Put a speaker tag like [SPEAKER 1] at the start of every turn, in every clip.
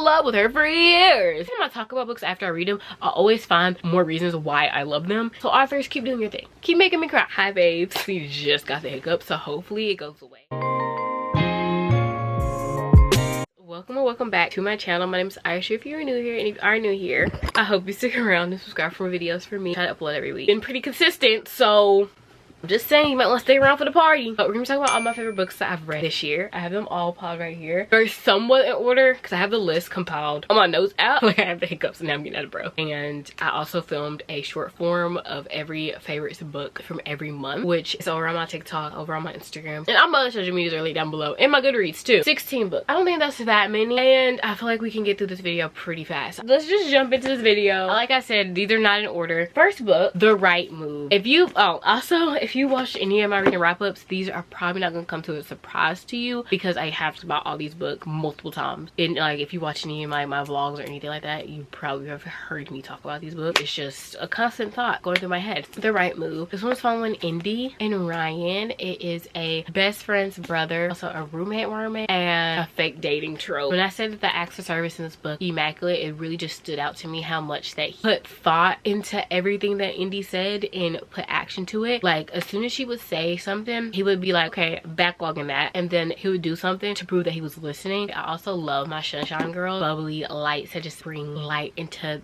[SPEAKER 1] love with her for years. When I talk about books after I read them, I always find more reasons why I love them. So authors, keep doing your thing. Keep making me cry. Hi babes. We just got the hiccup, so hopefully it goes away. Welcome and welcome back to my channel. My name is Isha if you're new here, and if you are new here, I hope you stick around and subscribe for more videos from me. I try to upload every week. Been pretty consistent, so I'm just saying you might want to stay around for the party. But we're gonna be talking about all my favorite books that I've read this year. I have them all piled right here. They're somewhat in order because I have the list compiled on my notes app. Like I have the hiccups and now I'm getting out of breath. And I also filmed a short form of every favorite book from every month, which is over on my TikTok, over on my Instagram, and all my other social medias are linked down below, and my Goodreads too. 16 books. I don't think that's that many, and I feel like we can get through this video pretty fast. Let's just jump into this video. Like I said, these are not in order. First book, The Right Move. If you watched any of my reading wrap-ups, these are probably not gonna come to a surprise to you because I have talked about all these books multiple times. And like if you watch any of my vlogs or anything like that, you probably have heard me talk about these books. It's just a constant thought going through my head. The Right Move. This one's following Indy and Ryan. It is a best friend's brother, also a roommate, and a fake dating trope. When I said that the acts of service in this book immaculate, it really just stood out to me how much that he put thought into everything that Indy said and put action to it. Like as soon as she would say something, he would be like, okay, backlogging that, and then he would do something to prove that he was listening. I also love my sunshine girl, bubbly lights that just bring light into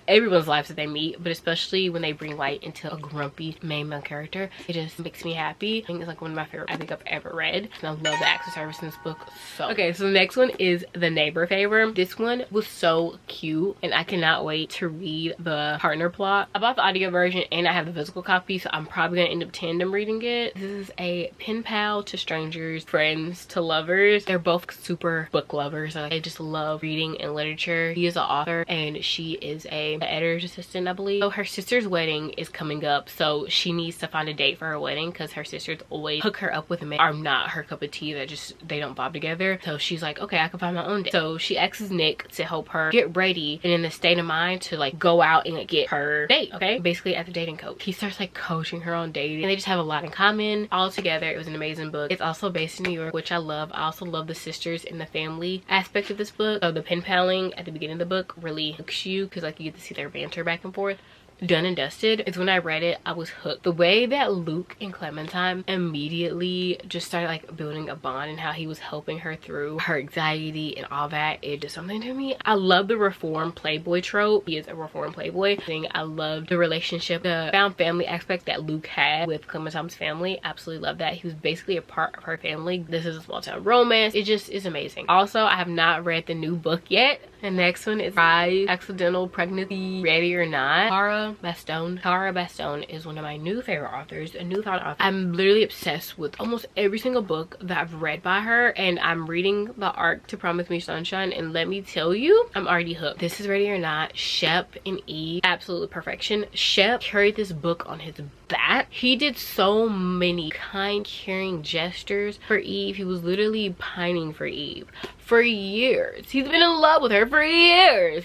[SPEAKER 1] everyone's lives that they meet, but especially when they bring light into a grumpy main male character. It just makes me happy. I think it's like one of my favorite I think I've ever read, and I love the acts of service in this book. So okay, so the next one is The Neighbor Favor. This one was so cute, and I cannot wait to read the partner plot. I bought the audio version and I have the physical copy, so I'm probably gonna end up tandem reading it. This is a pen pal to strangers, friends to lovers. They're both super book lovers. They just love reading and literature. He is an author and she is an editor's assistant, I believe. So her sister's wedding is coming up, so she needs to find a date for her wedding because her sisters always hook her up with men are not her cup of tea, that just they don't vibe together. So she's like, okay, I can find my own date. So she asks Nick to help her get ready and in the state of mind to like go out and like, get her date. Okay, basically as a dating coach. He starts like coaching her on dating, and they just have a lot in common. All together, it was an amazing book. It's also based in New York, which I love. I also love the sisters and the family aspect of this book. So the pen paling at the beginning of the book really hooks you because like you get to see their banter back and forth. Done and Dusted is when I read it, I was hooked. The way that Luke and Clementine immediately just started like building a bond and how he was helping her through her anxiety and all that, it did something to me. I love the reformed playboy trope. He is a reformed playboy thing. I love the relationship, the found family aspect that Luke had with Clementine's family. Absolutely love that. He was basically a part of her family. This is a small town romance. It just is amazing. Also, I have not read the new book yet. The next one is Rise, Accidental Pregnancy, Ready or Not. Tara Bastone is one of my new favorite authors, a new thought author. I'm literally obsessed with almost every single book that I've read by her, and I'm reading the arc to Promise Me Sunshine, and let me tell you, I'm already hooked. This is Ready or Not. Shep and Eve, absolute perfection. Shep carried this book on his back. He did so many kind, caring gestures for Eve. He was literally pining for Eve for years. He's been in love with her for years.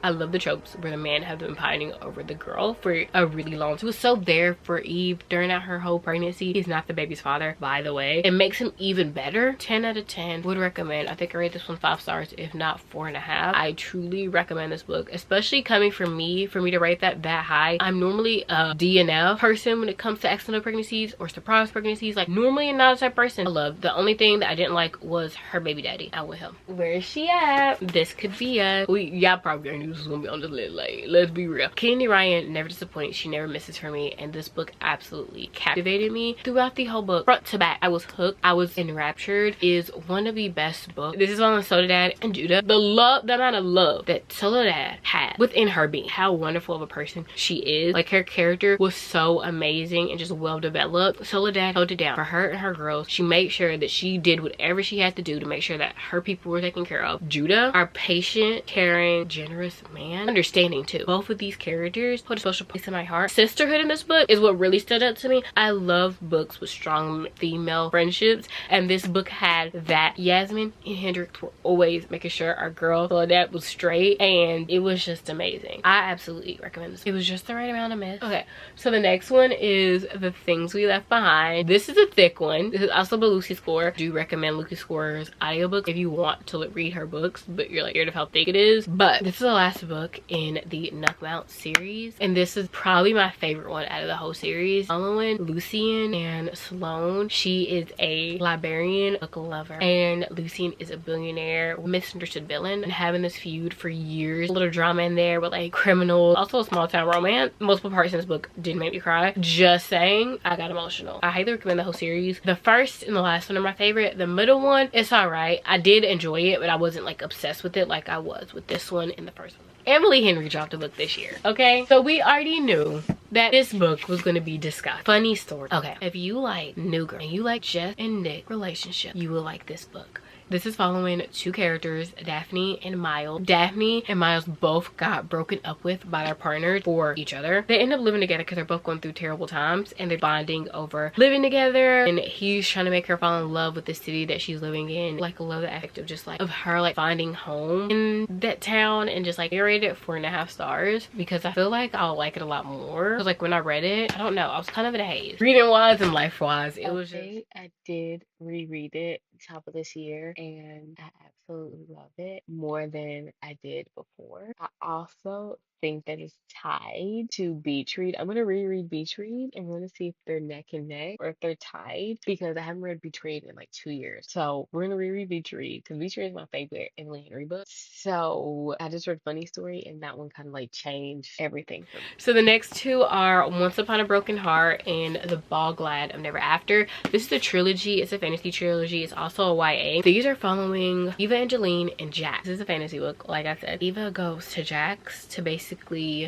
[SPEAKER 1] I love the tropes where the man has been pining over the girl for a really long time. He was so there for Eve during her whole pregnancy. He's not the baby's father, by the way. It makes him even better. 10 out of 10. Would recommend. I think I rate this one 5 stars, if not 4.5. I truly recommend this book, especially coming from me. For me to rate that high, I'm normally a DNF person when it comes to accidental pregnancies or surprise pregnancies. Like normally not a type of person I love. The only thing that I didn't like was her baby daddy. I with him. Where is she at? This could be us. Y'all probably already knew this was gonna be on this little lane. Let's be real. Candy Ryan never disappoints. She never misses for me, and this book absolutely captivated me throughout the whole book, front to back. I was hooked. I was enraptured. Is one of the best books. This is on Soledad and Judah. The amount of love that Soledad had within her being, how wonderful of a person she is. Like her character was so amazing and just well developed. Soledad held it down for her and her girls. She made sure that she did whatever she had to do to make sure that her people were taken care of. Judah, our patient, caring, generous man. Understanding too. Both of these characters hold a special place in my heart. Sisterhood in this book is what really stood out to me. I love books with strong female friendships, and this book had that. Yasmin and Hendrix were always making sure our girl Claudette was straight, and it was just amazing. I absolutely recommend this. It was just the right amount of mess. Okay, so the next one is The Things We Left Behind. This is a thick one. This is also by Lucy Score. I do recommend Lucy Score's audiobook if you want to read her books, but you're like scared of how thick it is. But this is the last book in the Knuckmount series, and this is probably my favorite one out of the whole series. Following Lucian and Sloane. She is a librarian, book lover, and Lucian is a billionaire, misunderstood villain, and having this feud for years. A little drama in there with like criminals, also a small town romance. Multiple parts in this book did make me cry. Just saying, I got emotional. I highly recommend the whole series. The first and the last one are my favorite. The middle one, it's all right. I did enjoy it, but I wasn't like obsessed with it like I was with this one and the first one. Emily Henry dropped a book this year, okay? So we already knew that this book was going to be discussed. Funny story. Okay, if you like New Girl and you like Jeff and Nick relationship, you will like this book. This is following two characters, Daphne and Miles. Daphne and Miles both got broken up with by their partners for each other. They end up living together because they're both going through terrible times, and they're bonding over living together. And he's trying to make her fall in love with the city that she's living in. Like, I love the aspect of just like of her like finding home in that town, and just like I rated it 4.5 stars because I feel like I'll like it a lot more. Because like when I read it, I don't know, I was kind of in a haze. Reading wise and life wise, it was just. I did reread it top of this year, and I absolutely love it more than I did before. I also think that it's tied to Beach Read. I'm gonna reread Beach Read and we're gonna see if they're neck and neck or if they're tied, because I haven't read Beach Read in like 2 years. So we're gonna reread Beach Read because Beach Read is my favorite Emily Henry book. So I just read Funny Story, and that one kind of like changed everything for me. So the next two are Once Upon a Broken Heart and The Ball Glad of Never After. This is a trilogy. It's a fantasy trilogy. It's also a YA. These are following Eva, Angeline, and Jax. This is a fantasy book. Like I said, Eva goes to Jax to basically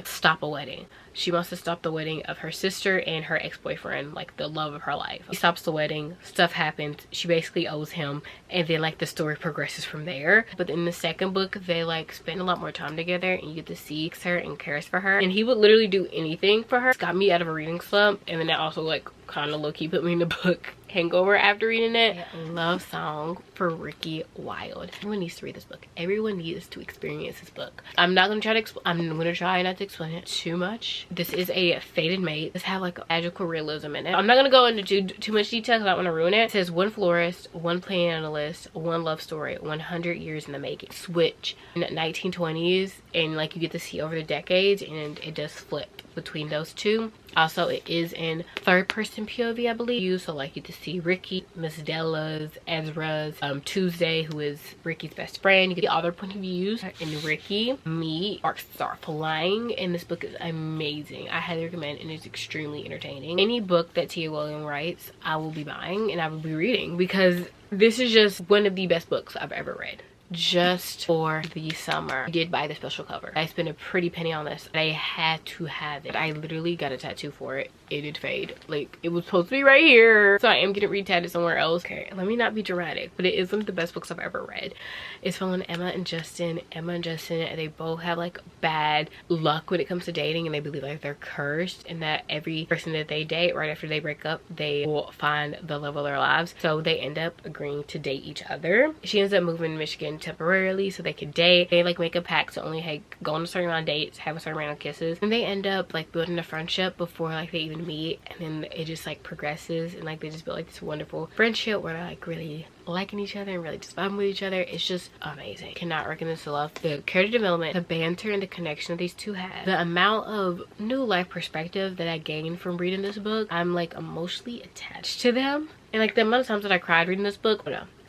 [SPEAKER 1] stop a wedding. She wants to stop the wedding of her sister and her ex-boyfriend, like the love of her life. He stops the wedding, stuff happens, she basically owes him, and then like the story progresses from there. But in the second book, they like spend a lot more time together, and you get to see her and cares for her, and he would literally do anything for her. It's got me out of a reading slump, and then that also like kind of low-key put me in the book hangover after reading it. Love song for Ricky Wilde. Everyone needs to read this book. Everyone needs to experience this book. I'm not gonna try to I'm gonna try not to explain it too much. This is a fated mate. This have like magical realism in it. I'm not gonna go into too much detail because I don't want to ruin it. It says one florist, one play analyst, one love story, 100 years in the making. Switch in the 1920s, and like you get to see over the decades, and it does flip between those two. Also, it is in third person POV, I believe. So like you get to see Ricky, Miss Della's, Ezra's, Tuesday, who is Ricky's best friend. You get the other point of views, and Ricky, me, sparks start flying, and this book is amazing. I highly recommend, and it's extremely entertaining. Any book that Tia Williams writes, I will be buying and I will be reading, because this is just one of the best books I've ever read. Just for the summer, I did buy the special cover. I spent a pretty penny on this. I had to have it. I literally got a tattoo for it. It did fade. Like, it was supposed to be right here, so I am getting re-tatted somewhere else. Okay, let me not be dramatic, but it is one of the best books I've ever read. It's following Emma and Justin. Emma and Justin, they both have like bad luck when it comes to dating, and they believe like they're cursed, and that every person that they date right after they break up, they will find the love of their lives. So they end up agreeing to date each other. She ends up moving to Michigan temporarily so they could date. They like make a pact to only go on a certain amount of dates, have a certain amount of kisses, and they end up like building a friendship before like they even meet, and then it just like progresses, and like they just build like this wonderful friendship where they're like really liking each other and really just vibing with each other. It's just amazing. Cannot recommend this enough. The character development, the banter, and the connection that these two have, the amount of new life perspective that I gained from reading this book. I'm like emotionally attached to them, and like the amount of times that I cried reading this book,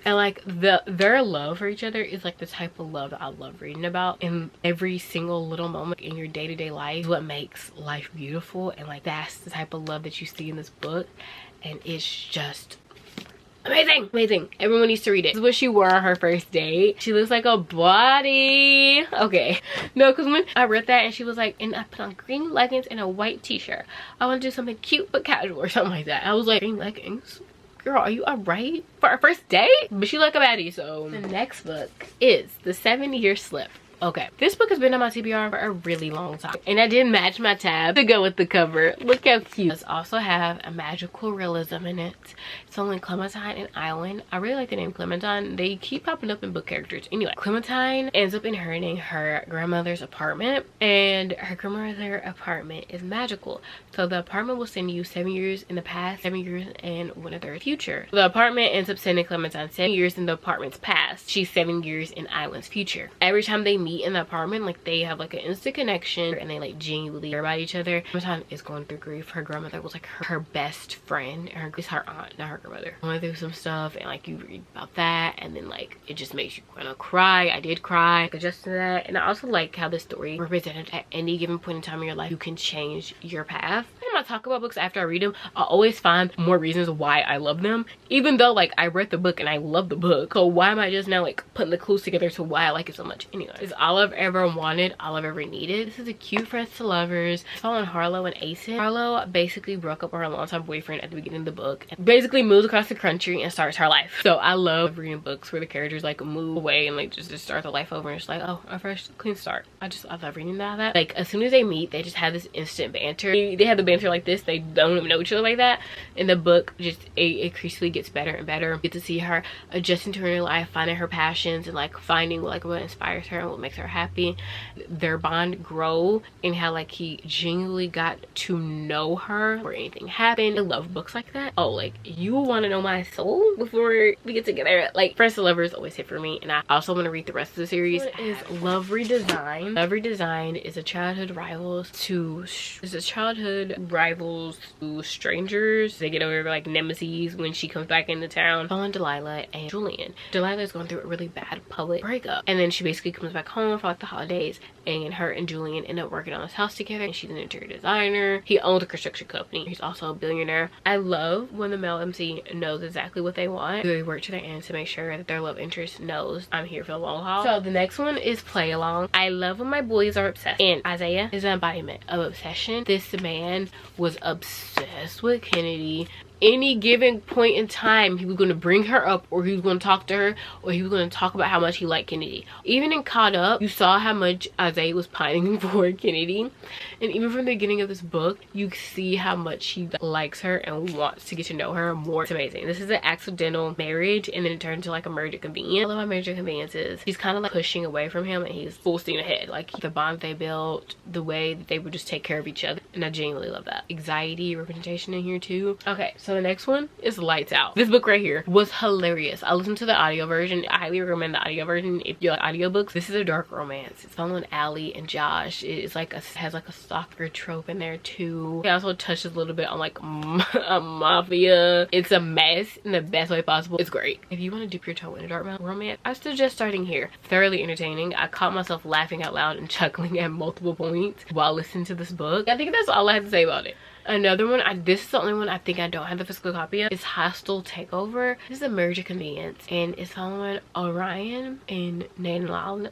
[SPEAKER 1] and like their love for each other is like the type of love that I love reading about. In every single little moment in your day-to-day life is what makes life beautiful, and like that's the type of love that you see in this book, and it's just amazing. Amazing. Everyone needs to read it. This is what she wore on her first date. She looks like a body. Okay, no, because when I read that and she was like, and I put on green leggings and a white t-shirt, I want to do something cute but casual or something like that. I was like, green leggings? Girl, are you alright for our first date? But she like a baddie. So the next book is The 7-Year Slip. Okay, this book has been on my TBR for a really long time, and I did match my tab to go with the cover. Look how cute. It does also have a magical realism in it. It's only Clementine and Island. I really like the name Clementine. They keep popping up in book characters. Anyway, Clementine ends up inheriting her grandmother's apartment, and her grandmother's apartment is magical. So the apartment will send you 7 years in the past, 7 years in one of their future. The apartment ends up sending Clementine 7 years in the apartment's past. She's 7 years in Island's future. Every time they meet in the apartment, like they have like an instant connection, and they like genuinely care about each other. Clementine is going through grief. Her grandmother was like her best friend. It's her aunt, not her grandmother. Going through some stuff, and like you read about that, and then like it just makes you want to cry. I did cry, adjust to that. And I also like how the story represented at any given point in time in your life, you can change your path. When I talk about books after I read them, I always find more reasons why I love them, even though like I read the book and I love the book. So why am I just now like putting the clues together to why I like it so much? Anyway, it's all I've ever wanted, all I've ever needed. This is a cute friends to lovers. It's following Harlow and Asen. Harlow basically broke up with her longtime boyfriend at the beginning of the book, and basically moves across the country and starts her life. So I love reading books where the characters like move away and like just start their life over, and it's like, oh, a fresh clean start. I love reading that. Like as soon as they meet, they just have this instant banter. They have the banter like this. They don't even know each other like that. In the book, just it increasingly gets better and better. You get to see her adjusting to her new life, finding her passions, and like finding like what inspires her and what makes her happy. Their bond grow, and how like he genuinely got to know her before anything happened. I love books like that. Oh, like you want to know my soul before we get together. Like Friends to Lovers always hit for me, and I also want to read the rest of the series. What is Love Redesigned? Love Redesigned is a childhood rivals to strangers. They get over like nemesis when she comes back into town. Following Delilah and Julian. Delilah is going through a really bad public breakup, and then she basically comes back home for like the holidays, and her and Julian end up working on this house together, and she's an interior designer. He owns a construction company. He's also a billionaire. I love when the male MC knows exactly what they want. They work to their end to make sure that their love interest knows I'm here for the long haul. So the next one is Play Along. I love when my boys are obsessed, and Isaiah is an embodiment of obsession. This man was obsessed with Kennedy. Any given point in time, he was going to bring her up, or he was going to talk to her, or he was going to talk about how much he liked Kennedy. Even in Caught Up, you saw how much Isaiah was pining for Kennedy, and even from the beginning of this book, you see how much he likes her and wants to get to know her more. It's amazing. This is an accidental marriage, and then it turned into like a marriage of convenience. I love how marriage of convenience is. She's kind of like pushing away from him, and he's full steam ahead. Like the bond they built, the way that they would just take care of each other, and I genuinely love that. Anxiety representation in here too. Okay, so the next one is Lights Out. This book right here was hilarious. I listened to the audio version. I highly recommend the audio version if you like audiobooks. This is a dark romance. It's following Allie and Josh. It's like has like a stalker trope in there too. It also touches a little bit on like a mafia. It's a mess in the best way possible. It's great. If you want to dip your toe in a dark romance, I suggest starting here. Thoroughly entertaining. I caught myself laughing out loud and chuckling at multiple points while listening to this book. I think that's all I have to say about it. Another one, this is the only one I think I don't have the physical copy of, is Hostile Takeover. This is a marriage of convenience, and it's following Orion and Nailana.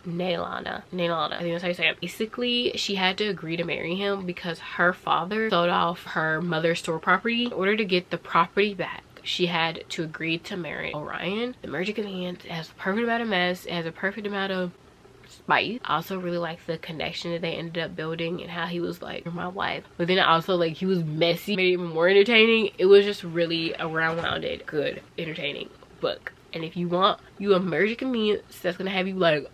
[SPEAKER 1] I think that's how you say it. Basically, she had to agree to marry him because her father sold off her mother's store property. In order to get the property back, she had to agree to marry Orion. The marriage of convenience has a perfect amount of mess. It has a perfect amount of spice. I also really like the connection that they ended up building, and how he was like, you're my wife, but then also like he was messy, made it even more entertaining. It was just really a rounded good entertaining book. And if you want you a marriage of convenience that's gonna have you like,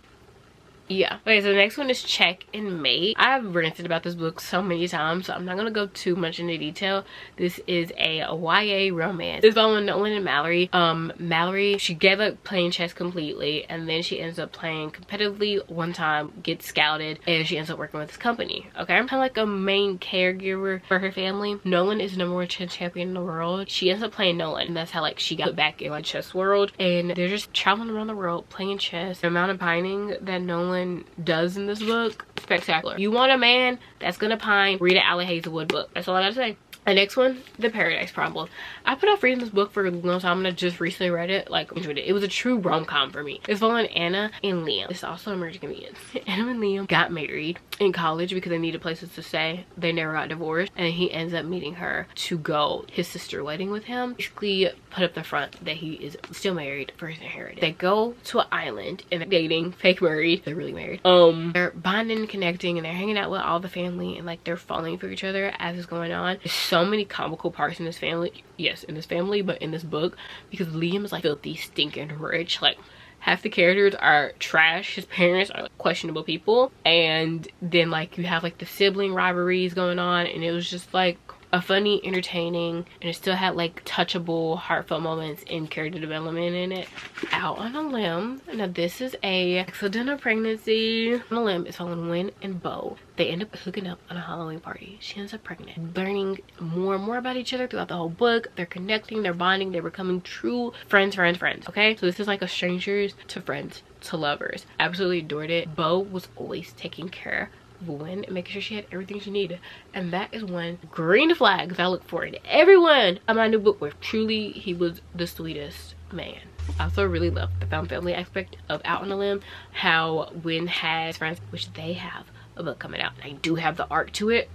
[SPEAKER 1] yeah. Okay, so the next one is Check and Mate. I've ranted about this book so many times, so I'm not gonna go too much into detail. This is a YA romance. It's following Nolan and Mallory. Mallory, she gave up playing chess completely, and then she ends up playing competitively one time, gets scouted, and she ends up working with this company. Okay, I'm kind of like a main caregiver for her family. Nolan is the #1 chess champion in the world. She ends up playing Nolan, and that's how like she got put back in like chess world, and they're just traveling around the world playing chess. The amount of pining that Nolan does in this book, spectacular. You want a man that's gonna pine, read an Allie Hazelwood book. That's all I gotta say. The next one, The Paradise Problem. I put off reading this book for a long time and I just recently read it. Like, enjoyed it. It was a true rom-com for me. It's following Anna and Liam. It's also American Convenience. Anna and Liam got married in college because they needed places to stay. They never got divorced, and he ends up meeting her to go his sister's wedding with him. Basically put up the front that he is still married for his inheritance. They go to an island and they're dating, fake married. They're really married. They're bonding and connecting, and they're hanging out with all the family, and like they're falling for each other as it's going on. There's so many comical parts in this family. Yes, in this family, but in this book, because Liam is like filthy, stinking rich. Like, half the characters are trash. His parents are like questionable people, and then like you have like the sibling rivalries going on, and it was just like a funny, entertaining, and it still had like touchable, heartfelt moments and character development in it. Out on a Limb. Now this is a accidental pregnancy. On a Limb is following Win and Bo. They end up hooking up on a Halloween party. She ends up pregnant. Learning more and more about each other throughout the whole book. They're connecting, they're bonding, they're becoming true friends. Okay, so this is like a strangers to friends to lovers. Absolutely adored it. Bo was always taking care Win and making sure she had everything she needed, and that is one green flags I look for in everyone of my new book with. Truly, he was the sweetest man. I also really love the found family aspect of Out on a Limb, how Win has friends, which they have a book coming out, and I do have the art to it.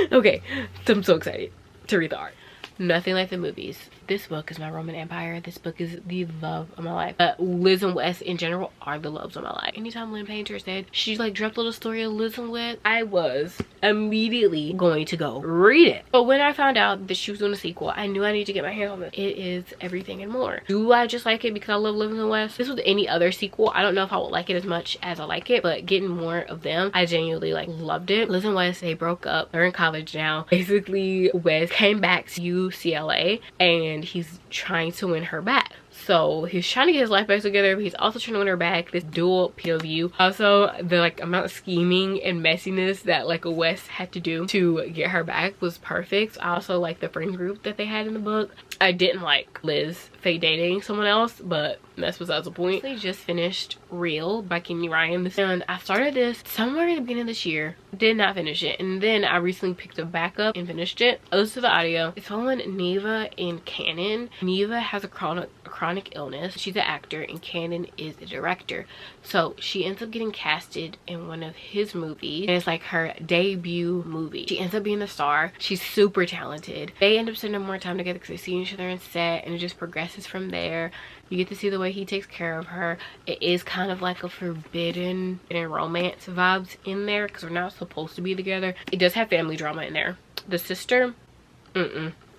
[SPEAKER 1] Okay, so I'm so excited to read the art. Nothing Like the Movies. This book is my Roman Empire. This book is the love of my life. Liz and Wes in general are the loves of my life. Anytime Lynn Painter said she like dropped a little story of Liz and Wes, I was immediately going to go read it. But when I found out that she was doing a sequel, I knew I needed to get my hands on this. It is everything and more. Do I just like it because I love Liz and Wes? This was any other sequel, I don't know if I would like it as much as I like it, but getting more of them, I genuinely like loved it. Liz and Wes, they broke up. They're in college now. Basically, Wes came back to UCLA and he's trying to win her back. So he's trying to get his life back together, but he's also trying to win her back. This dual POV. Also, the like amount of scheming and messiness that like a Wes had to do to get her back was perfect. I also like the friend group that they had in the book. I didn't like Liz fake dating someone else, but that's besides the point. I just finished Real by Kimmy Ryan, and I started this somewhere in the beginning of this year. Did not finish it, and then I recently picked it back up and finished it. I listened to the audio. It's following Neva and Cannon. Neva has a chronic illness. She's an actor and Cannon is a director, so she ends up getting casted in one of his movies, and it's like her debut movie. She ends up being the star. She's super talented. They end up spending more time together because they see each other on set, and it just progresses from there. You get to see the way he takes care of her. It is kind of like a forbidden and romance vibes in there because we're not supposed to be together. It does have family drama in there. The sister,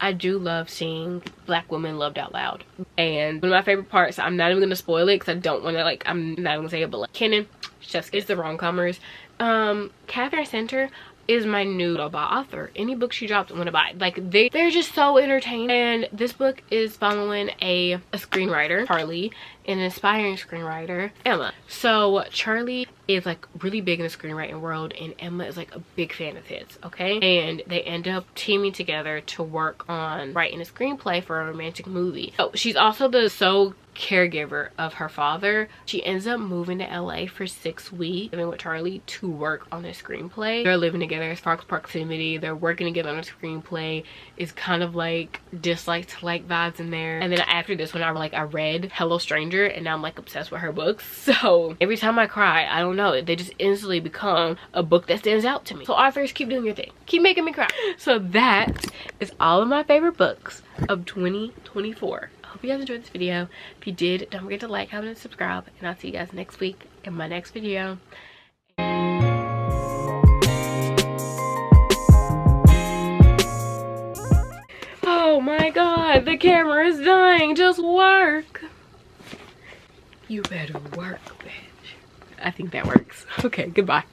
[SPEAKER 1] I do love seeing Black women loved out loud. And one of my favorite parts, I'm not even gonna spoil it because I don't want to, like, I'm not even gonna say it, but like Kenan, chef's kiss, the rom-comers. Catherine Center is my new author. Any book she drops, I'm gonna buy. Like, they're just so entertaining. And this book is following a screenwriter, Charlie, and an inspiring screenwriter, Emma. So Charlie is like really big in the screenwriting world, and Emma is like a big fan of his, okay? And they end up teaming together to work on writing a screenplay for a romantic movie. Oh, she's also the sole caregiver of her father. She ends up moving to LA for 6 weeks, living with Charlie to work on a screenplay. They're living together as far as proximity. They're working together on a screenplay. It's kind of like dislike to like vibes in there. And then after this one, I read Hello Stranger, and now I'm like obsessed with her books. So every time I cry, I don't know, they just instantly become a book that stands out to me. So authors, keep doing your thing. Keep making me cry. So that is all of my favorite books of 2024. I hope you guys enjoyed this video. If you did, don't forget to like, comment, and subscribe. And I'll see you guys next week in my next video. Oh my god, the camera is dying. Just work. You better work, bitch. I think that works. Okay, goodbye.